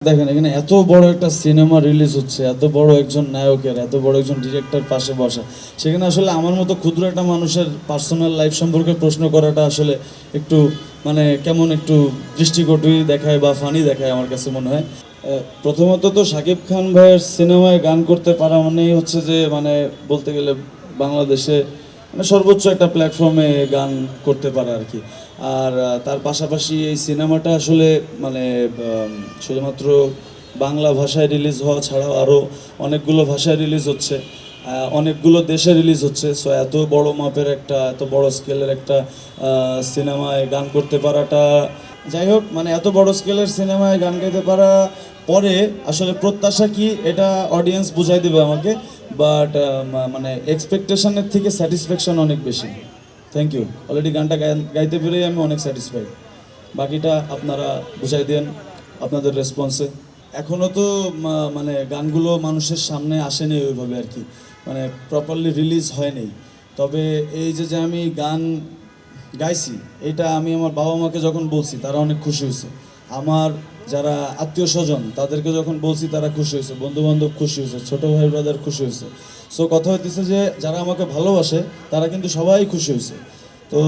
দেখেন এখানে এত বড় একটা সিনেমা রিলিজ হচ্ছে, এত বড় একজন নায়কের, এত বড় একজন ডিরেক্টর পাশে বসা, সেখানে আসলে আমার মতো ক্ষুদ্র একটা মানুষের পার্সোনাল লাইফ সম্পর্কে প্রশ্ন করাটা আসলে একটু মানে কেমন একটু দৃষ্টিকটু দেখায় বা ফানি দেখায় আমার কাছে মনে হয়। প্রথমত তো শাকিব খান ভাইয়ের সিনেমায় গান করতে পারা মানেই হচ্ছে যে মানে বলতে গেলে বাংলাদেশে মানে সর্বোচ্চ একটা প্ল্যাটফর্মে গান করতে পারা আর কি। আর তার পাশাপাশি এই সিনেমাটা আসলে মানে শুধুমাত্র বাংলা ভাষায় রিলিজ হওয়া ছাড়াও আরও অনেকগুলো ভাষায় রিলিজ হচ্ছে, অনেকগুলো দেশে রিলিজ হচ্ছে। সো এত বড় মাপের একটা, এত বড় স্কেলের একটা সিনেমায় গান করতে পারাটা, যাই হোক মানে এত বড় স্কেলের সিনেমায় গান গাইতে পারা পরে আসলে প্রত্যাশা কি এটা অডিয়েন্স বুঝাই দেবে আমাকে, বাট মানে এক্সপেকটেশনের থেকে স্যাটিসফ্যাকশন অনেক বেশি। থ্যাংক ইউ, অলরেডি গানটা গাইতে পেরেই আমি অনেক স্যাটিসফাইড। বাকিটা আপনারা বুঝাই দেন আপনাদের রেসপন্সে। এখনও তো মানে গানগুলো মানুষের সামনে আসেনি ওইভাবে আর কি, মানে প্রপারলি রিলিজ হয়নি। তবে এই যে আমি গান গাইছি, এটা আমি আমার বাবা মাকে যখন বলছি তারা অনেক খুশি হয়েছে। আমার যারা আত্মীয় স্বজন তাদেরকে যখন বলছি তারা খুশি হয়েছে, বন্ধুবান্ধব খুশি হয়েছে, ছোটো ভাই ব্রাদার খুশি হয়েছে। সো কথা হইতেছে যে যারা আমাকে ভালোবাসে তারা কিন্তু সবাই খুশি হয়েছে। তো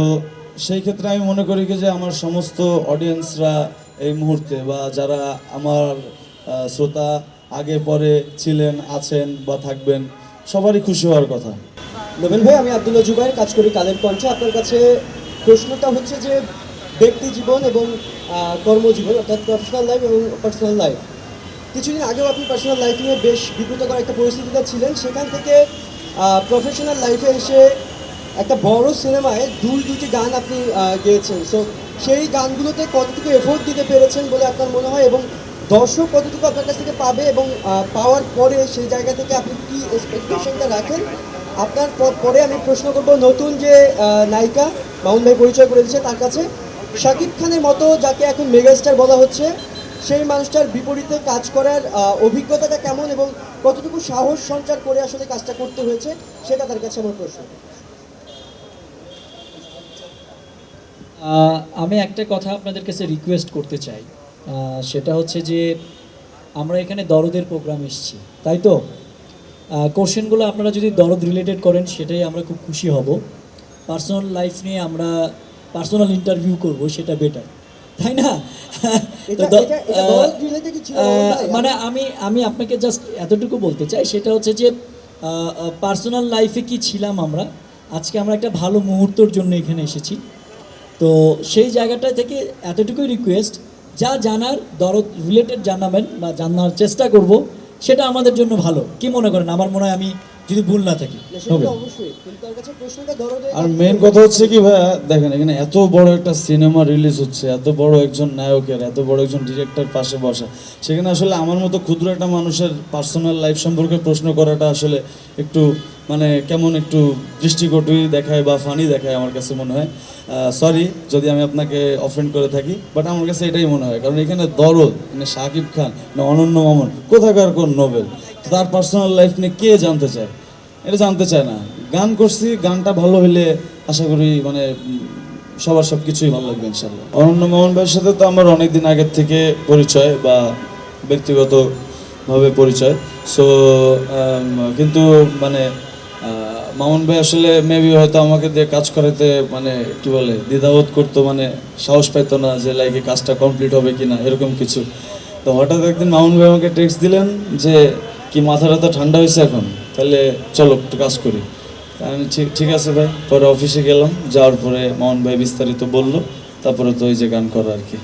সেই ক্ষেত্রে আমি মনে করি কি যে আমার সমস্ত অডিয়েন্সরা এই মুহূর্তে বা যারা আমার শ্রোতা আগে পরে ছিলেন, আছেন বা থাকবেন, সবারই খুশি হওয়ার কথা। নোবেল ভাই, আমি আব্দুল্লাহ জুবাইর, কাজ করি কালের কণ্ঠে। আপনার কাছে প্রশ্নটা হচ্ছে যে ব্যক্তি জীবন এবং কর্মজীবন, অর্থাৎ প্রফেশনাল লাইফ এবং পার্সোনাল লাইফ, কিছুদিন আগেও আপনি পার্সোনাল লাইফ নিয়ে বেশ বিব্রতকর একটা পরিস্থিতিতে ছিলেন। সেখান থেকে প্রফেশনাল লাইফে এসে একটা বড় সিনেমায় দুটি গান আপনি গেয়েছেন। সো সেই গানগুলোতে কতটুকু এফোর্ট দিতে পেরেছেন বলে আপনার মনে হয়, এবং দর্শক কতটুকু আপনার কাছ থেকে পাবে, এবং পাওয়ার পরে সেই জায়গা থেকে আপনি কি এক্সপেকটেশনটা রাখেন? আপনার পরে আমি প্রশ্ন করব নতুন যে নায়িকা মামুন ভাই পরিচয় করে দিচ্ছে তার কাছে, শাকিব খানের মতো যাকে এখন মেগাস্টার বলা হচ্ছে, সেই মানুষটার বিপরীতে কাজ করার অভিজ্ঞতাটা কেমন এবং কতটুকু সাহস সঞ্চার করে আসলে কাজটা করতে হয়েছে, সেটা তার কাছে আমার প্রশ্ন। আমি একটা কথা আপনাদের কাছে রিকোয়েস্ট করতে চাই, সেটা হচ্ছে যে আমরা এখানে দরদের প্রোগ্রাম এসেছি, তাই তো? কোশ্চেনগুলো আপনারা যদি দরদ রিলেটেড করেন সেটাই আমরা খুব খুশি হব। পার্সোনাল লাইফ নিয়ে আমরা পার্সোনাল ইন্টারভিউ করব, সেটা বেটার, তাই না? মানে আমি আপনাকে জাস্ট এতটুকু বলতে চাই, সেটা হচ্ছে যে পার্সোনাল লাইফে কি ছিলাম আমরা, আজকে আমরা একটা ভালো মুহূর্তের জন্য এখানে এসেছি। তো সেই জায়গাটা থেকে এতটুকুই রিকোয়েস্ট, যা জানার দরদ রিলেটেড জানাবেন বা জানার চেষ্টা করব, সেটা আমাদের জন্য ভালো। কি মনে করেন? আমার মনে হয় আমি যদি ভুল না থাকি। আর মেন কথা হচ্ছে কি ভাইয়া, দেখেন এখানে এত বড় একটা সিনেমা রিলিজ হচ্ছে, এত বড় একজন নায়কের, এত বড় একজন ডিরেক্টর পাশে বসা, সেখানে আসলে আমার মতো ক্ষুদ্র একটা মানুষের পার্সোনাল লাইফ সম্পর্কে প্রশ্ন করাটা আসলে একটু মানে কেমন একটু দৃষ্টিকটু দেখায় বা ফানি দেখায় আমার কাছে মনে হয়। সরি যদি আমি আপনাকে অফেন্ড করে থাকি, বাট আমার কাছে এটাই মনে হয়। কারণ এখানে দরদ, মানে শাকিব খান না অনন্য মামুন, কোথাকার কোন নোবেল, তার পার্সোনাল লাইফ নিয়ে কে জানতে চায়? এটা জানতে চায় না। গান করছি, গানটা ভালো হলে আশা করি মানে সবার সব কিছুই ভালো লাগবে ইনশাল্লাহ। অনন্য মামুন ভাইয়ের সাথে তো আমার অনেকদিন আগের থেকে পরিচয় বা ব্যক্তিগতভাবে পরিচয়। সো কিন্তু মানে মামুন ভাই আসলে মেবি হয়তো আমাকে দিয়ে কাজ করাতে মানে কি বলে দ্বিধাবোধ করতো, মানে সাহস পাইতো না যে লাইকে কাজটা কমপ্লিট হবে কি না, এরকম কিছু। তো হঠাৎ একদিন মামুন ভাই আমাকে টেক্সট দিলেন যে কি মাথাটা ঠান্ডা হয়েছে এখন, তাহলে চলো একটু কাজ করি। আমি ঠিক আছে ভাই। পরে অফিসে গেলাম, যাওয়ার পরে মামুন ভাই বিস্তারিত বললো, তারপরে তো ওই যে গান করা আর কি।